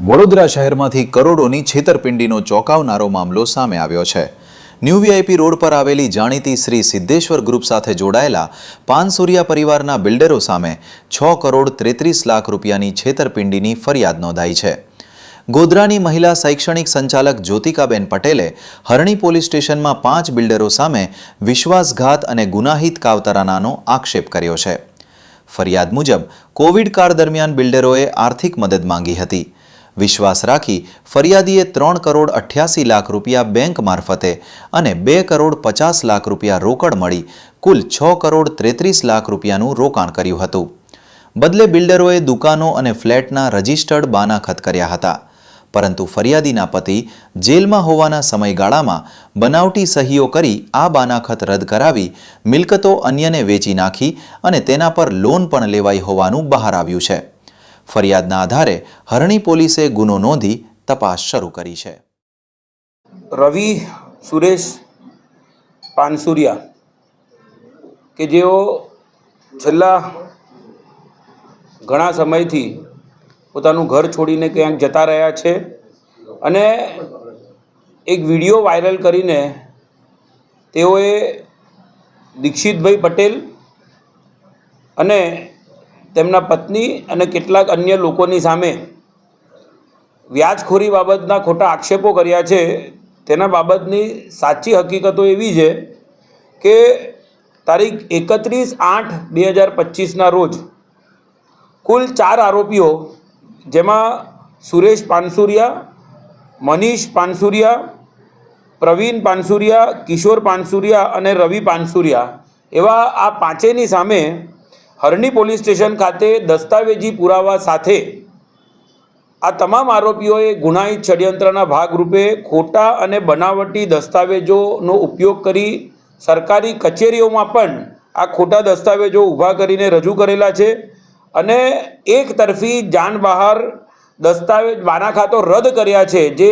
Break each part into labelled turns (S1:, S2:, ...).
S1: વડોદરા શહેરમાંથી કરોડોની છેતરપિંડીનો ચોંકાવનારો મામલો સામે આવ્યો છે। ન્યૂ વીઆઈપી રોડ પર આવેલી જાણીતી શ્રી સિદ્ધેશ્વર ગ્રુપ સાથે જોડાયેલા પાનસુરિયા પરિવારના બિલ્ડરો સામે 6 કરોડ 33 લાખ રૂપિયાની છેતરપિંડીની ફરિયાદ નોંધાઈ છે। ગોધરાની મહિલા શૈક્ષણિક સંચાલક જ્યોતિકાબેન પટેલે હરણી પોલીસ સ્ટેશનમાં 5 બિલ્ડરો સામે વિશ્વાસઘાત અને ગુનાહિત કાવતરાનાનો આક્ષેપ કર્યો છે। ફરિયાદ મુજબ કોવિડ કાળ દરમિયાન બિલ્ડરોએ આર્થિક મદદ માંગી હતી। વિશ્વાસ રાખી ફરિયાદીએ 3 કરોડ 88 લાખ રૂપિયા બેંક મારફતે અને 2 કરોડ 50 લાખ રૂપિયા રોકડ મળી કુલ 6 કરોડ 33 લાખ રૂપિયાનું રોકાણ કર્યું હતું। બદલે બિલ્ડરોએ દુકાનો અને ફ્લેટના રજિસ્ટર્ડ બાનાખત કર્યા હતા, પરંતુ ફરિયાદીના પતિ જેલમાં હોવાના સમયગાળામાં બનાવટી સહીઓ કરી આ બાનાખત રદ કરાવી મિલકતો અન્યને વેચી નાખી અને તેના પર લોન પણ લેવાઈ હોવાનું બહાર આવ્યું છે। ફરિયાદના આધારે હરણી પોલીસે ગુનો નોંધી તપાસ શરૂ કરી છે।
S2: રવિ સુરેશ પાનસુરિયા કે જેઓ છેલ્લા ઘણા સમયથી પોતાનું ઘર છોડીને ક્યાંક જતા રહ્યા છે અને એક વિડીયો વાયરલ કરીને તેઓએ દીક્ષિતભાઈ પટેલ અને તેમના પત્ની અને કેટલાક અન્ય લોકોની સામે વ્યાજખોરી બાબતના ખોટા આક્ષેપો કર્યા છે। તેના બાબતની સાચી હકીકતો એવી છે કે તારીખ 31/8/2025ના રોજ કુલ 4 આરોપીઓ, જેમાં સુરેશ પાનસુરિયા, મનીષ પાનસુરિયા, પ્રવીણ પાનસુરિયા, કિશોર પાનસુરિયા અને રવિ પાનસુરિયા એવા આ પાંચેની સામે હરણી પોલીસ સ્ટેશન ખાતે દસ્તાવેજી પુરાવા સાથે આ તમામ આરોપીઓએ ગુનાહિત ષડયંત્રના ભાગરૂપે ખોટા અને બનાવટી દસ્તાવેજોનો ઉપયોગ કરી સરકારી કચેરીઓમાં પણ આ ખોટા દસ્તાવેજો ઊભા કરીને રજૂ કરેલા છે અને એક તરફી જાન બહાર દસ્તાવેજ બાનાખાતો રદ કર્યા છે, જે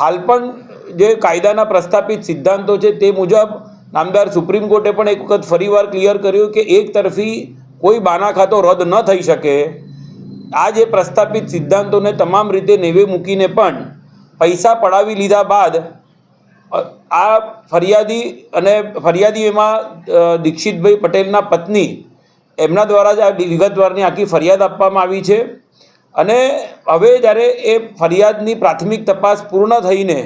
S2: હાલ પણ જે કાયદાના પ્રસ્થાપિત સિદ્ધાંતો છે તે મુજબ નામદાર સુપ્રીમ કોર્ટે પણ એક વખત ફરીવાર ક્લિયર કર્યું કે એક તરફી કોઈ બાનાખાતો રદ ન થઈ શકે। આ જે પ્રસ્થાપિત સિદ્ધાંતોને તમામ રીતે નેવે મૂકીને પણ પૈસા પડાવી લીધા બાદ આ ફરિયાદી એમાં દીક્ષિતભાઈ પટેલના પત્ની, એમના દ્વારા જ આ વિગતવારની આખી ફરિયાદ આપવામાં આવી છે અને હવે જ્યારે એ ફરિયાદની પ્રાથમિક તપાસ પૂર્ણ થઈને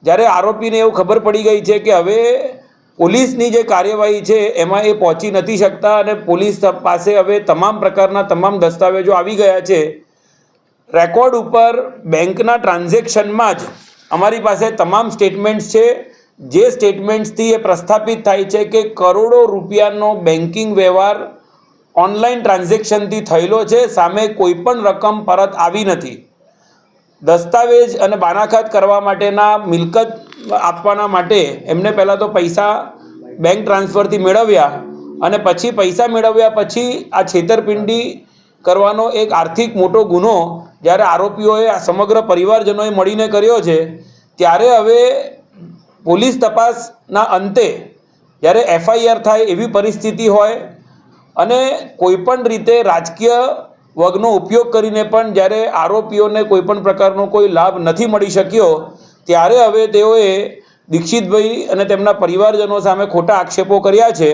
S2: જ્યારે આરોપીને એવું ખબર પડી ગઈ છે કે હવે પોલીસની જે કાર્યવાહી છે એમાં એ પહોંચી નથી શકતા અને પોલીસ પાસે હવે તમામ પ્રકારના તમામ દસ્તાવેજો આવી ગયા છે, રેકોર્ડ ઉપર બેંકના ટ્રાન્ઝેક્શનમાં જ અમારી પાસે તમામ સ્ટેટમેન્ટ્સ છે, જે સ્ટેટમેન્ટ્સથી એ પ્રસ્થાપિત થાય છે કે કરોડો રૂપિયાનો બેન્કિંગ વ્યવહાર ઓનલાઈન ટ્રાન્ઝેક્શનથી થયેલો છે, સામે કોઈ પણ રકમ પરત આવી નથી। દસ્તાવેજ અને બાનાખત કરવા માટેના મિલકત આપવાના માટે એમને પહેલાં તો પૈસા બેંક ટ્રાન્સફરથી મેળવ્યા અને પછી પૈસા મેળવ્યા પછી આ છેતરપિંડી કરવાનો એક આર્થિક મોટો ગુનો જ્યારે આરોપીઓએ આ સમગ્ર પરિવારજનોએ મળીને કર્યો છે, ત્યારે હવે પોલીસ તપાસના અંતે જ્યારે એફઆઈઆર થાય એવી પરિસ્થિતિ હોય અને કોઈપણ રીતે રાજકીય વર્ગનો ઉપયોગ કરીને પણ જ્યારે આરોપીઓને કોઈપણ પ્રકારનો કોઈ લાભ નથી મળી શક્યો, ત્યારે હવે તેઓએ દીક્ષિતભાઈ અને તેમના પરિવારજનો સામે ખોટા આક્ષેપો કર્યા છે।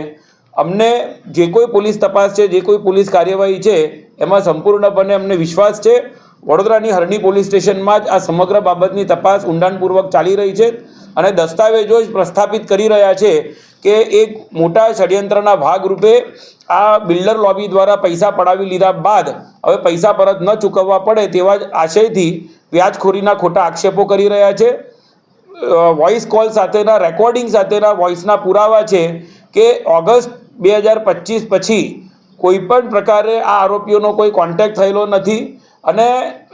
S2: અમને જે કોઈ પોલીસ તપાસ છે, જે કોઈ પોલીસ કાર્યવાહી છે એમાં સંપૂર્ણપણે અમને વિશ્વાસ છે। વડોદરાની હરણી પોલીસ સ્ટેશનમાં જ આ સમગ્ર બાબતની તપાસ ઊંડાણપૂર્વક ચાલી રહી છે અને દસ્તાવેજો જ પ્રસ્થાપિત કરી રહ્યા છે કે એક મોટા ષડયંત્રના ભાગરૂપે આ બિલ્ડર લોબી દ્વારા પૈસા પડાવી લીધા બાદ હવે પૈસા પરત ન ચૂકવવા પડે તેવા જ આશયથી વ્યાજખોરીના ખોટા આક્ષેપો કરી રહ્યા છે। વોઇસ કોલ સાથેના રેકોર્ડિંગ સાથેના વોઇસના પુરાવા છે કે ઓગસ્ટ 2025 પછી કોઈપણ પ્રકારે આ આરોપીઓનો કોઈ કોન્ટેક્ટ થયેલો નથી અને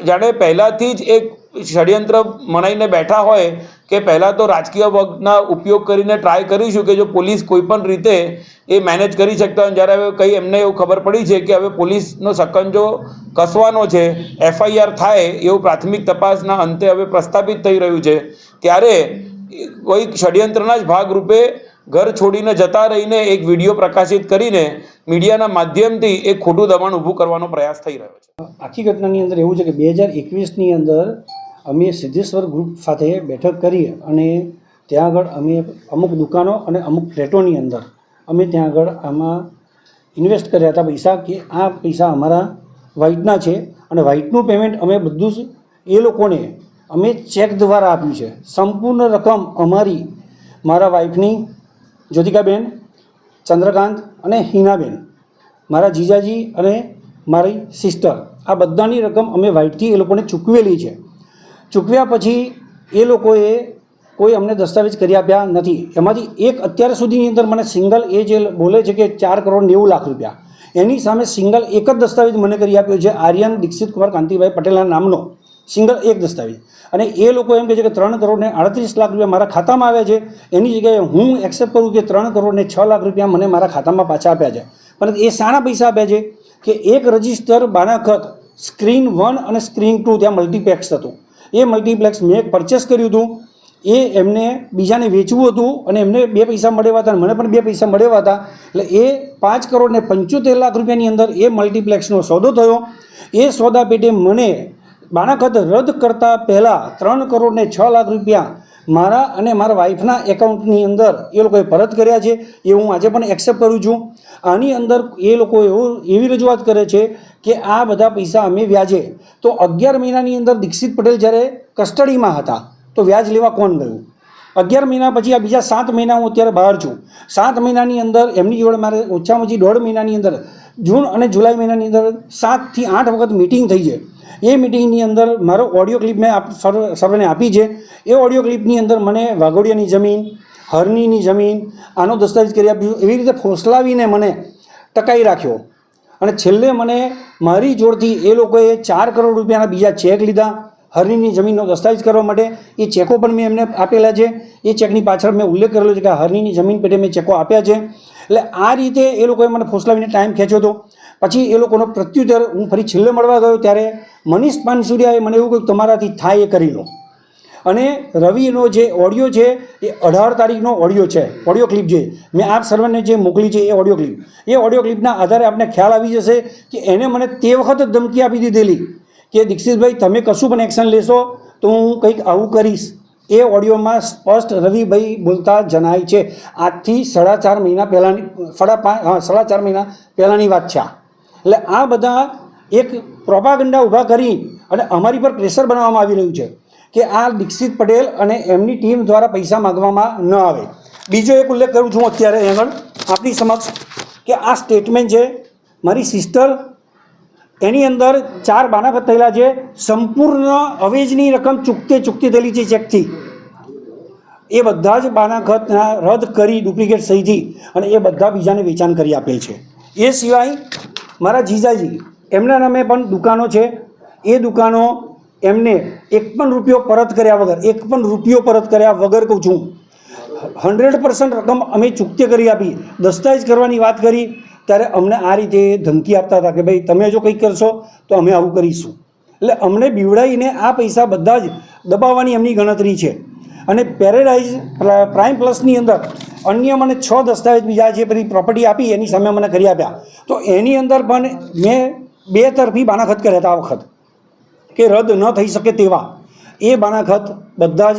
S2: જાણે પહેલાંથી જ એક ષડયંત્ર મનાઈને બેઠા હોય કે પહેલાં તો રાજકીય વર્ગના ઉપયોગ કરીને ટ્રાય કરીશું કે જો પોલીસ કોઈપણ રીતે એ મેનેજ કરી શકતા હોય, જ્યારે હવે કંઈ એમને એવું ખબર પડી છે કે હવે પોલીસનો સકંજો કસવાનો છે, એફઆઈઆર થાય એવું પ્રાથમિક તપાસના અંતે હવે પ્રસ્થાપિત થઈ રહ્યું છે, ત્યારે કોઈ ષડયંત્રના જ ભાગરૂપે ઘર છોડીને જતા રહીને એક વિડીયો પ્રકાશિત કરીને મીડિયાના માધ્યમથી એક ખોટું દબાણ ઊભું કરવાનો પ્રયાસ થઈ રહ્યો છે.
S3: આખી ઘટનાની અંદર એવું છે કે 2021ની અંદર અમે સિદ્ધેશ્વર ગ્રુપ સાથે બેઠક કરી અને ત્યાં આગળ અમે અમુક દુકાનો અને અમુક ફ્લેટોની અંદર અમે ત્યાં આગળ આમાં ઇન્વેસ્ટ કર્યા હતા પૈસા, કે આ પૈસા અમારા વ્હાઇટના છે અને વ્હાઇટનું પેમેન્ટ અમે બધું જ એ લોકોને અમે ચેક દ્વારા આપ્યું છે. સંપૂર્ણ રકમ અમારી, મારા વાઈફની જ્યોતિકાબેન, ચંદ્રકાંત અને હિનાબેન, મારા જીજાજી અને મારી સિસ્ટર, આ બધાની રકમ અમે વ્હાઇટથી એ લોકોને ચૂકવેલી છે. ચૂકવ્યા પછી એ લોકોએ કોઈ અમને દસ્તાવેજ કરી આપ્યા નથી. એમાંથી એક અત્યાર સુધીની અંદર મને સિંગલ એ જે બોલે છે કે 4,90,00,000 એની સામે સિંગલ એક જ દસ્તાવેજ મને કરી આપ્યો છે, આર્યન દીક્ષિત કુમાર કાંતિભાઈ પટેલના નામનો સિંગલ એક દસ્તાવેજ. અને એ લોકો એમ કહે છે કે 3,38,00,000 મારા ખાતામાં આવ્યા છે. એની જગ્યાએ હું એક્સેપ્ટ કરું કે 3,06,00,000 મને મારા ખાતામાં પાછા આપ્યા છે. પરંતુ એ શાના પૈસા આપ્યા છે કે એક રજિસ્ટર બાનાખત સ્ક્રીન 1 અને સ્ક્રીન 2 ત્યાં મલ્ટીપ્લેક્સ હતું. એ મલ્ટીપ્લેક્સ મેં પરચેસ કર્યું હતું. એ એમને બીજાને વેચવું હતું અને એમને 2 પૈસા મળ્યા હતા અને મને પણ 2 પૈસા મળ્યા હતા. એટલે એ 5,75,00,000 અંદર એ મલ્ટીપ્લેક્સનો સોદો થયો. એ સોદા પેટે મને બાનાખત રદ કરતાં પહેલાં 3,06,00,000 મારા અને મારા વાઈફના એકાઉન્ટની અંદર એ લોકોએ પરત કર્યા છે. એ હું આજે પણ એક્સેપ્ટ કરું છું. આની અંદર એ લોકો એવી રજૂઆત કરે છે કે આ બધા પૈસા અમે વ્યાજે, તો 11 મહિનાની અંદર દીક્ષિત પટેલ જ્યારે કસ્ટડીમાં હતા તો વ્યાજ લેવા કોણ ગયું? 11 મહિના પછી આ બીજા 7 મહિના હું અત્યારે બહાર છું. 7 મહિનાની અંદર એમની જોડે મારે ઓછામાં ઓછી 1.5 મહિનાની અંદર જૂન અને જુલાઈ મહિનાની અંદર 7 થી 8 વખત મિટિંગ થઈ છે. એ મિટિંગની અંદર મારો ઓડિયો ક્લિપ મેં સર્વેને આપી છે. એ ઓડિયો ક્લિપની અંદર મને વાઘોડિયાની જમીન, હરણીની જમીન, આનો દસ્તાવેજ કરી આપ્યું. એવી રીતે ફોસલાવીને મને ટકાઈ રાખ્યો અને છેલ્લે મને મારી જોડથી એ લોકોએ 4 કરોડ રૂપિયાના બીજા ચેક લીધા હરણીની જમીનનો દસ્તાવેજ કરવા માટે. એ ચેકો પણ મેં એમને આપેલા છે. એ ચેકની પાછળ મેં ઉલ્લેખ કરેલો છે કે હરણીની જમીન પેટે મેં ચેકો આપ્યા છે. એટલે આ રીતે એ લોકોએ મને ફોસલાવીને ટાઈમ ખેંચ્યો હતો. પછી એ લોકોનો પ્રત્યુત્તર હું ફરી છેલ્લે મળવા ગયો ત્યારે મનીષ પાનસુરિયાએ મને એવું કહ્યું કે તમારાથી થાય એ કરી લો. અને રવિનો જે ઓડિયો છે એ 18 તારીખનો ઓડિયો છે, ઓડિયો ક્લિપ છે. મેં આપ સર્વને જે મોકલી છે એ ઓડિયો ક્લિપ, એ ઓડિયો ક્લિપના આધારે આપને ખ્યાલ આવી જશે કે એને મને તે વખત જ ધમકી આપી દીધેલી કે દીક્ષિતભાઈ તમે કશું પણ એક્શન લેશો તો હું કંઈક આવું કરીશ. એ ઓડિયોમાં સ્પષ્ટ રવિભાઈ બોલતા જણાય છે. આજથી 4.5 મહિના પહેલાંની 4.5 મહિના પહેલાંની વાત છે. એટલે આ બધા એક પ્રોપાગન્ડા ઊભા કરી અને અમારી પર પ્રેશર બનાવવામાં આવી રહ્યું છે કે આ દીક્ષિત પટેલ અને એમની ટીમ દ્વારા પૈસા માગવામાં ન આવે. બીજો એક ઉલ્લેખ કરું છું અત્યારે આગળ આપની સમક્ષ કે આ સ્ટેટમેન્ટ છે મારી સિસ્ટર, એની અંદર 4 બાનાખત થયેલા છે. સંપૂર્ણ અવેજની રકમ ચૂકતી થયેલી છે ચેકથી. એ બધા જ બાનાખતના રદ કરી ડુપ્લિકેટ સહીથી અને એ બધા બીજાને વેચાણ કરી આપેલ છે. એ સિવાય મારા જીજાજી, એમના નામે પણ દુકાનો છે. એ દુકાનો એમને 1 પણ રૂપિયો પરત કર્યા વગર કહું છું 100% રકમ અમે ચૂકતે કરી આપી. દસ્તાવેજ કરવાની વાત કરી ત્યારે અમને આ રીતે ધમકી આપતા હતા કે ભાઈ તમે જો કંઈક કરશો તો અમે આવું કરીશું. એટલે અમને બીવડાવીને આ પૈસા બધા જ દબાવવાની એમની ગણતરી છે. અને પેરેડાઇઝ પ્રાઇમ પ્લસની અંદર અન્ય મને 6 દસ્તાવેજ બીજા જે બધી પ્રોપર્ટી આપી એની સામે મને કરી આપ્યા. તો એની અંદર પણ મેં 2 તરફી બાનાખત કર્યા હતા આ વખત કે રદ ન થઈ શકે તેવા. એ બાનાખત બધા જ,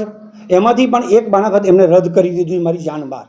S3: એમાંથી પણ એક બાનાખત એમને રદ કરી દીધું મારી જાણ બહાર.